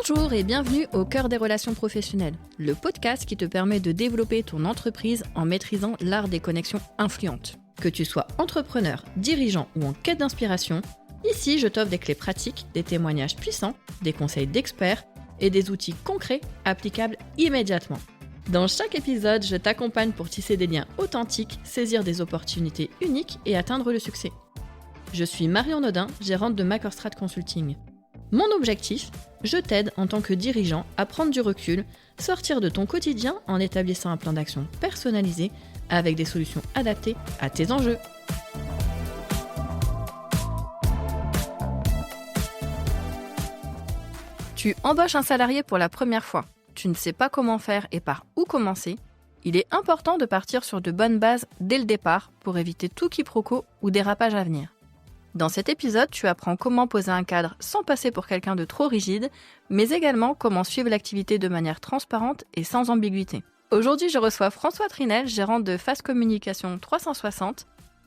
Bonjour et bienvenue au Cœur des relations professionnelles, le podcast qui te permet de développer ton entreprise en maîtrisant l'art des connexions influentes. Que tu sois entrepreneur, dirigeant ou en quête d'inspiration, ici je t'offre des clés pratiques, des témoignages puissants, des conseils d'experts et des outils concrets applicables immédiatement. Dans chaque épisode, je t'accompagne pour tisser des liens authentiques, saisir des opportunités uniques et atteindre le succès. Je suis Marion Nodin, gérante de Macorstrat Consulting. Mon objectif, je t'aide en tant que dirigeant à prendre du recul, sortir de ton quotidien en établissant un plan d'action personnalisé avec des solutions adaptées à tes enjeux. Tu embauches un salarié pour la première fois. Tu ne sais pas comment faire et par où commencer. Il est important de partir sur de bonnes bases dès le départ pour éviter tout quiproquo ou dérapage à venir. Dans cet épisode, tu apprends comment poser un cadre sans passer pour quelqu'un de trop rigide, mais également comment suivre l'activité de manière transparente et sans ambiguïté. Aujourd'hui, je reçois François Trinel, gérant de Fast Communication 360,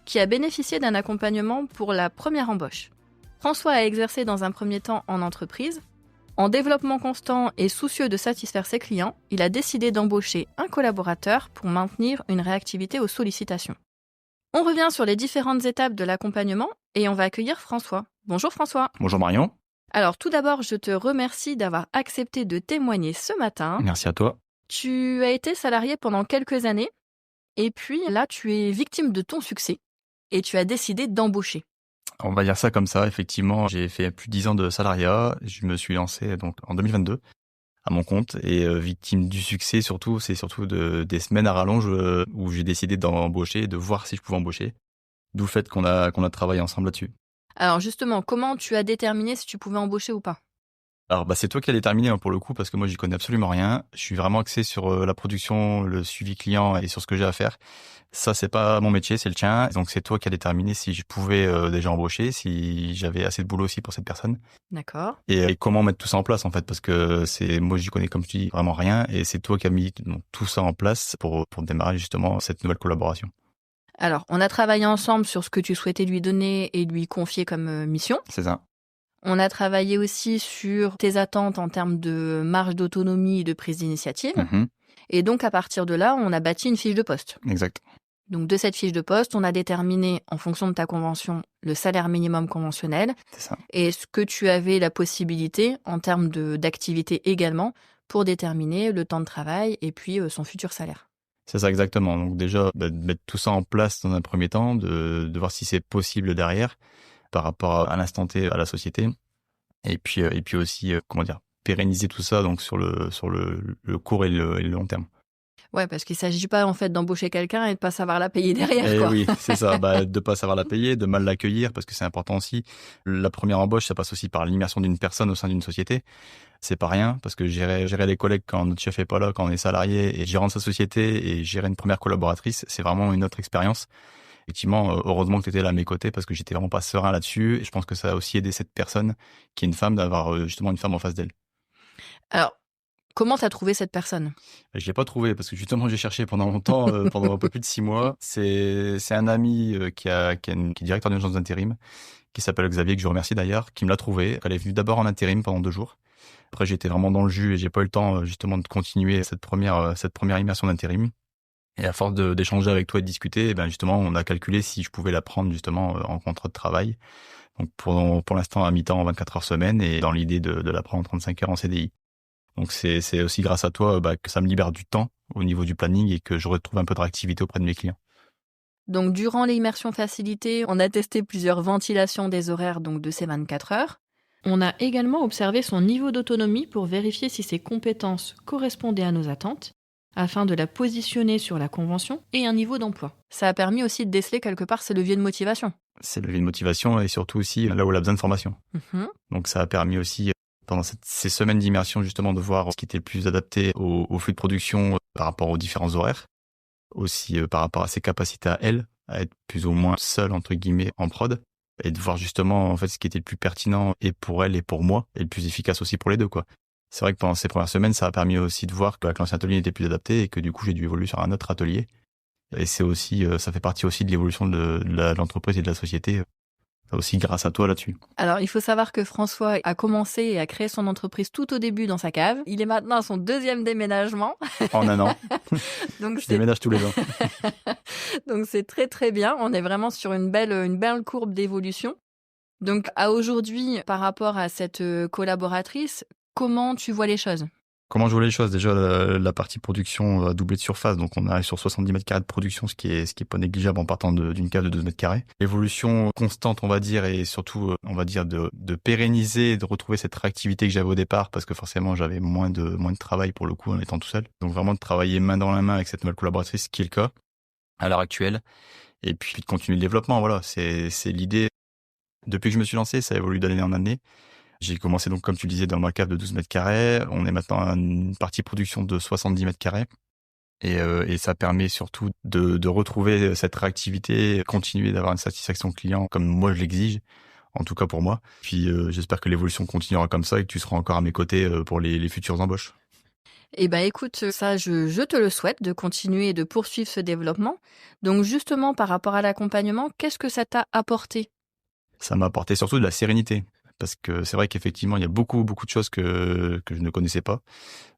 qui a bénéficié d'un accompagnement pour la première embauche. François a exercé dans un premier temps en entreprise. En développement constant et soucieux de satisfaire ses clients, il a décidé d'embaucher un collaborateur pour maintenir une réactivité aux sollicitations. On revient sur les différentes étapes de l'accompagnement et on va accueillir François. Bonjour François. Bonjour Marion. Alors tout d'abord, je te remercie d'avoir accepté de témoigner ce matin. Merci à toi. Tu as été salarié pendant quelques années et puis là, tu es victime de ton succès et tu as décidé d'embaucher. On va dire ça comme ça, effectivement, j'ai fait plus de 10 ans de salariat, je me suis lancé donc en 2022 à mon compte et victime du succès surtout, c'est surtout des semaines à rallonge où j'ai décidé d'embaucher, de voir si je pouvais embaucher, d'où le fait qu'on a travaillé ensemble là-dessus. Alors justement, comment tu as déterminé si tu pouvais embaucher ou pas ? Alors c'est toi qui as déterminé pour le coup parce que moi j'y connais absolument rien. Je suis vraiment axé sur la production, le suivi client et sur ce que j'ai à faire. Ça c'est pas mon métier, c'est le tien. Donc c'est toi qui as déterminé si je pouvais déjà embaucher, si j'avais assez de boulot aussi pour cette personne. D'accord. Et comment mettre tout ça en place en fait parce que moi j'y connais comme je dis vraiment rien et c'est toi qui as mis tout ça en place pour démarrer justement cette nouvelle collaboration. Alors on a travaillé ensemble sur ce que tu souhaitais lui donner et lui confier comme mission. C'est ça. On a travaillé aussi sur tes attentes en termes de marge d'autonomie et de prise d'initiative. Et donc, à partir de là, on a bâti une fiche de poste. Exact. Donc, de cette fiche de poste, on a déterminé, en fonction de ta convention, le salaire minimum conventionnel. C'est ça. Et ce que tu avais la possibilité, en termes d'activité également, pour déterminer le temps de travail et puis son futur salaire. C'est ça, exactement. Donc déjà, de mettre tout ça en place dans un premier temps, de voir si c'est possible derrière, par rapport à l'instant T à la société et puis aussi pérenniser tout ça donc sur le court et le long terme. Ouais, parce qu'il s'agit pas en fait d'embaucher quelqu'un et de pas savoir la payer derrière quoi. Oui, c'est ça, de pas savoir la payer, de mal l'accueillir parce que c'est important aussi. La première embauche, ça passe aussi par l'immersion d'une personne au sein d'une société. C'est pas rien parce que gérer des collègues quand notre chef est pas là, quand on est salarié et gérant de sa société et gérer une première collaboratrice, c'est vraiment une autre expérience. Effectivement, heureusement que tu étais là à mes côtés parce que j'étais vraiment pas serein là-dessus. Et je pense que ça a aussi aidé cette personne qui est une femme d'avoir justement une femme en face d'elle. Alors, comment tu as trouvé cette personne ? Je l'ai pas trouvé parce que justement j'ai cherché pendant longtemps, pendant un peu plus de 6 mois. C'est un ami qui est directeur d'une agence d'intérim, qui s'appelle Xavier, que je remercie d'ailleurs, qui me l'a trouvé. Elle est venue d'abord en intérim pendant 2 jours. Après j'étais vraiment dans le jus et j'ai pas eu le temps justement de continuer cette première immersion d'intérim. Et à force d'échanger avec toi et de discuter, justement, on a calculé si je pouvais la prendre justement en contrat de travail. Donc pour l'instant à mi-temps en 24 heures semaine et dans l'idée de la prendre en 35 heures en CDI. Donc c'est aussi grâce à toi que ça me libère du temps au niveau du planning et que je retrouve un peu de réactivité auprès de mes clients. Donc durant l'immersion facilitée, on a testé plusieurs ventilations des horaires donc de ces 24 heures. On a également observé son niveau d'autonomie pour vérifier si ses compétences correspondaient à nos attentes, afin de la positionner sur la convention et un niveau d'emploi. Ça a permis aussi de déceler quelque part ses leviers de motivation. C'est levier de motivation et surtout aussi là où elle a besoin de formation. Donc ça a permis aussi, pendant ces semaines d'immersion justement, de voir ce qui était le plus adapté au flux de production par rapport aux différents horaires. Aussi par rapport à ses capacités à elle, à être plus ou moins seule entre guillemets en prod. Et de voir justement en fait ce qui était le plus pertinent et pour elle et pour moi et le plus efficace aussi pour les deux quoi. C'est vrai que pendant ces premières semaines, ça a permis aussi de voir que l'ancien atelier n'était plus adapté et que du coup, j'ai dû évoluer sur un autre atelier. Et c'est aussi, ça fait partie aussi de l'évolution de l'entreprise et de la société Aussi grâce à toi là-dessus. Alors, il faut savoir que François a commencé et a créé son entreprise tout au début dans sa cave. Il est maintenant à son 2e déménagement. En un an. Donc Je déménage tous les ans. Donc, c'est très, très bien. On est vraiment sur une belle courbe d'évolution. Donc, à aujourd'hui, par rapport à cette collaboratrice, comment tu vois les choses ? Comment je vois les choses? Déjà, la partie production a doublé de surface, donc on arrive sur 70 mètres carrés de production, ce qui est pas négligeable en partant d'une cave de 12 mètres carrés. L'évolution constante, on va dire, et surtout, on va dire, de pérenniser, de retrouver cette réactivité que j'avais au départ, parce que forcément, j'avais moins de travail pour le coup en étant tout seul. Donc vraiment de travailler main dans la main avec cette nouvelle collaboratrice, ce qui est le cas à l'heure actuelle. Et puis de continuer le développement, voilà. C'est l'idée. Depuis que je me suis lancé, ça évolue d'année en année. J'ai commencé donc, comme tu le disais, dans ma cave de 12 mètres carrés. On est maintenant à une partie production de 70 mètres carrés. Et ça permet surtout de retrouver cette réactivité, continuer d'avoir une satisfaction client comme moi je l'exige, en tout cas pour moi. Puis j'espère que l'évolution continuera comme ça et que tu seras encore à mes côtés pour les futures embauches. Eh ben, écoute, ça, je te le souhaite, de continuer et de poursuivre ce développement. Donc, justement, par rapport à l'accompagnement, qu'est-ce que ça t'a apporté ? Ça m'a apporté surtout de la sérénité. Parce que c'est vrai qu'effectivement, il y a beaucoup de choses que je ne connaissais pas.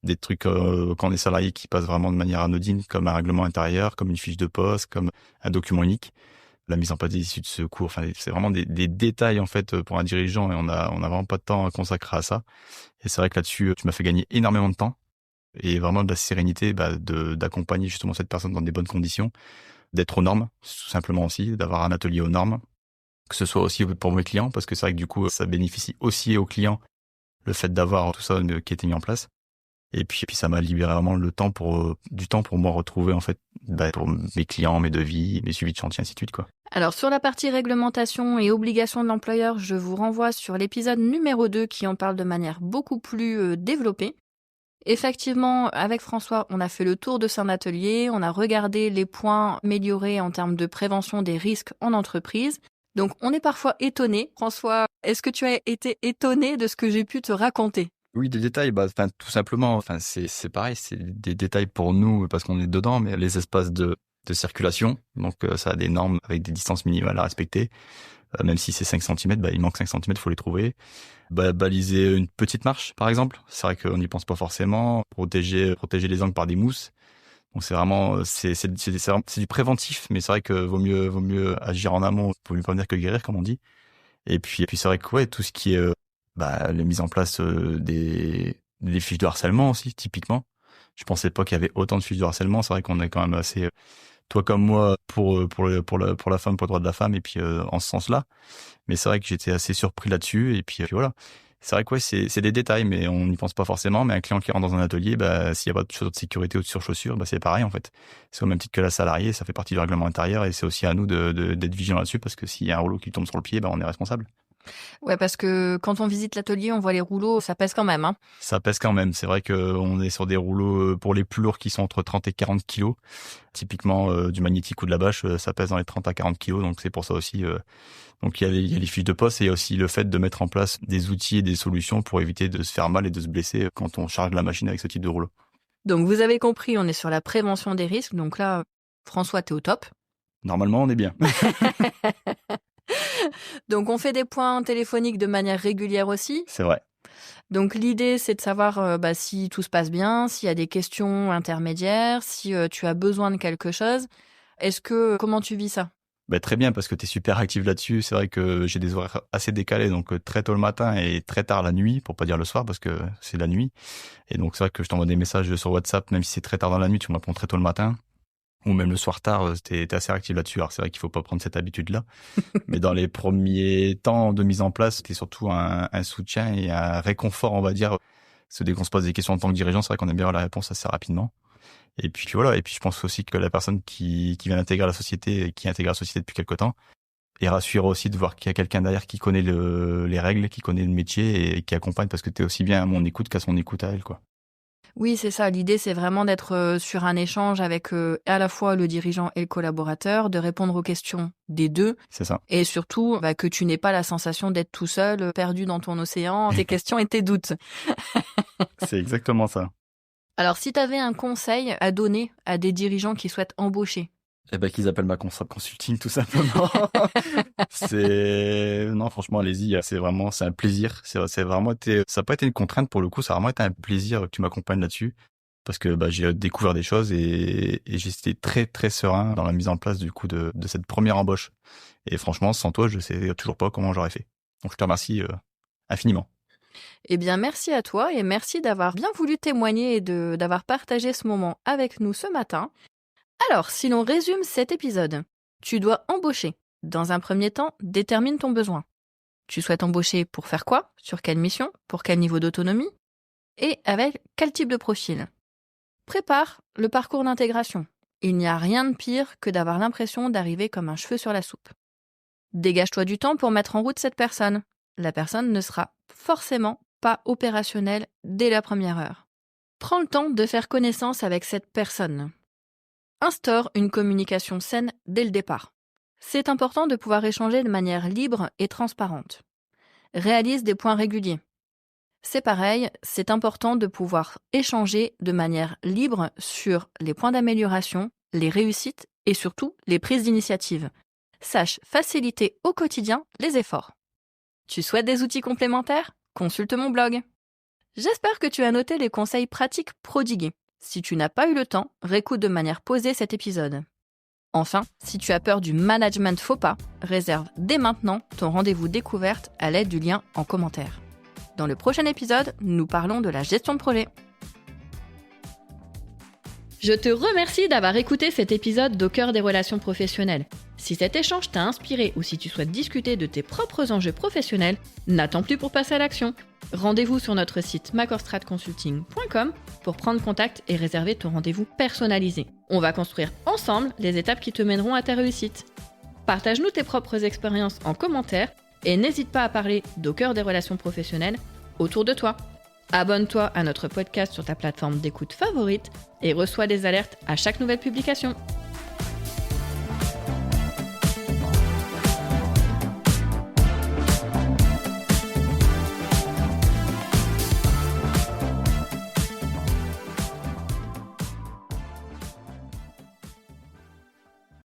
Des trucs quand on est salarié qui passent vraiment de manière anodine, comme un règlement intérieur, comme une fiche de poste, comme un document unique, la mise en place des issues de secours. Enfin, c'est vraiment des détails en fait pour un dirigeant et on a vraiment pas de temps à consacrer à ça. Et c'est vrai que là-dessus, tu m'as fait gagner énormément de temps et vraiment de la sérénité, d'accompagner justement cette personne dans des bonnes conditions, d'être aux normes, tout simplement aussi, d'avoir un atelier aux normes. Que ce soit aussi pour mes clients, parce que c'est vrai que du coup, ça bénéficie aussi aux clients, le fait d'avoir tout ça qui a été mis en place. Et puis ça m'a libéré vraiment du temps pour moi retrouver, en fait, pour mes clients, mes devis, mes suivis de chantier, ainsi de suite, quoi. Alors, sur la partie réglementation et obligation de l'employeur, je vous renvoie sur l'épisode numéro 2 qui en parle de manière beaucoup plus développée. Effectivement, avec François, on a fait le tour de son atelier, on a regardé les points améliorés en termes de prévention des risques en entreprise. Donc, on est parfois étonné. François, est-ce que tu as été étonné de ce que j'ai pu te raconter ? Oui, des détails, tout simplement, c'est pareil, c'est des détails pour nous parce qu'on est dedans, mais les espaces de circulation, donc ça a des normes avec des distances minimales à respecter. Même si c'est 5 cm, il manque 5 cm, faut les trouver. Baliser une petite marche, par exemple. C'est vrai qu'on n'y pense pas forcément. Protéger les angles par des mousses. Donc c'est vraiment, c'est du préventif, mais c'est vrai que vaut mieux agir en amont, vaut mieux prévenir que guérir, comme on dit. Et puis c'est vrai que ouais, tout ce qui est les mises en place des fiches de harcèlement aussi, typiquement. Je pensais pas qu'il y avait autant de fiches de harcèlement. C'est vrai qu'on est quand même assez, toi comme moi, pour la femme, pour le droit de la femme, et puis en ce sens-là. Mais c'est vrai que j'étais assez surpris là-dessus, et puis voilà. C'est vrai que ouais, c'est des détails, mais on n'y pense pas forcément. Mais un client qui rentre dans un atelier, s'il n'y a pas de chaussures de sécurité ou de surchaussures, c'est pareil en fait. C'est au même titre que la salariée, ça fait partie du règlement intérieur et c'est aussi à nous d'être vigilants là-dessus parce que s'il y a un rouleau qui tombe sur le pied, on est responsable. Ouais, parce que quand on visite l'atelier, on voit les rouleaux, ça pèse quand même, hein. Ça pèse quand même. C'est vrai qu'on est sur des rouleaux pour les plus lourds qui sont entre 30 et 40 kilos. Typiquement, du magnétique ou de la bâche, ça pèse dans les 30 à 40 kilos. Donc c'est pour ça aussi. Donc il y a les fiches de poste et il y a aussi le fait de mettre en place des outils et des solutions pour éviter de se faire mal et de se blesser quand on charge la machine avec ce type de rouleau. Donc vous avez compris, on est sur la prévention des risques. Donc là, François, t'es au top. Normalement, on est bien. Donc on fait des points téléphoniques de manière régulière aussi. C'est vrai. Donc l'idée, c'est de savoir si tout se passe bien, s'il y a des questions intermédiaires, si tu as besoin de quelque chose. Comment tu vis ça ? Très bien, parce que tu es super active là-dessus. C'est vrai que j'ai des horaires assez décalés, donc très tôt le matin et très tard la nuit, pour pas dire le soir, parce que c'est la nuit. Et donc c'est vrai que je t'envoie des messages sur WhatsApp, même si c'est très tard dans la nuit, tu me réponds très tôt le matin. Ou même le soir tard, t'es assez active là-dessus. Alors c'est vrai qu'il faut pas prendre cette habitude-là. Mais dans les premiers temps de mise en place, c'était surtout un soutien et un réconfort, on va dire. Parce que dès qu'on se pose des questions en tant que dirigeant, c'est vrai qu'on aime bien avoir la réponse assez rapidement. Et puis voilà. Et puis je pense aussi que la personne qui vient d'intégrer la société et qui intègre la société depuis quelque temps est rassurée aussi de voir qu'il y a quelqu'un derrière qui connaît les règles, qui connaît le métier et qui accompagne parce que t'es aussi bien à mon écoute qu'à son écoute à elle, quoi. Oui, c'est ça. L'idée, c'est vraiment d'être sur un échange avec à la fois le dirigeant et le collaborateur, de répondre aux questions des deux. C'est ça. Et surtout, que tu n'aies pas la sensation d'être tout seul, perdu dans ton océan, tes questions et tes doutes. C'est exactement ça. Alors, si tu avais un conseil à donner à des dirigeants qui souhaitent embaucher, Eh ben, qu'ils appellent ma consulting, tout simplement. Non, franchement, allez-y. C'est un plaisir. C'est vraiment ça n'a pas été une contrainte pour le coup. Ça a vraiment été un plaisir que tu m'accompagnes là-dessus. Parce que, j'ai découvert des choses et j'ai été très, très serein dans la mise en place, du coup, de cette première embauche. Et franchement, sans toi, je sais toujours pas comment j'aurais fait. Donc, je te remercie, infiniment. Eh bien, merci à toi et merci d'avoir bien voulu témoigner et d'avoir partagé ce moment avec nous ce matin. Alors, si l'on résume cet épisode, tu dois embaucher. Dans un premier temps, détermine ton besoin. Tu souhaites embaucher pour faire quoi? Sur quelle mission? Pour quel niveau d'autonomie? Et avec quel type de profil? Prépare le parcours d'intégration. Il n'y a rien de pire que d'avoir l'impression d'arriver comme un cheveu sur la soupe. Dégage-toi du temps pour mettre en route cette personne. La personne ne sera forcément pas opérationnelle dès la première heure. Prends le temps de faire connaissance avec cette personne. Instaure une communication saine dès le départ. C'est important de pouvoir échanger de manière libre et transparente. Réalise des points réguliers. C'est pareil, c'est important de pouvoir échanger de manière libre sur les points d'amélioration, les réussites et surtout les prises d'initiative. Sache faciliter au quotidien les efforts. Tu souhaites des outils complémentaires? Consulte mon blog. J'espère que tu as noté les conseils pratiques prodigués. Si tu n'as pas eu le temps, réécoute de manière posée cet épisode. Enfin, si tu as peur du management faux pas, réserve dès maintenant ton rendez-vous découverte à l'aide du lien en commentaire. Dans le prochain épisode, nous parlons de la gestion de projet. Je te remercie d'avoir écouté cet épisode d'Au cœur des relations professionnelles. Si cet échange t'a inspiré ou si tu souhaites discuter de tes propres enjeux professionnels, n'attends plus pour passer à l'action. Rendez-vous sur notre site macorstratconsulting.com pour prendre contact et réserver ton rendez-vous personnalisé. On va construire ensemble les étapes qui te mèneront à ta réussite. Partage-nous tes propres expériences en commentaire et n'hésite pas à parler d'Au cœur des relations professionnelles autour de toi. Abonne-toi à notre podcast sur ta plateforme d'écoute favorite et reçois des alertes à chaque nouvelle publication.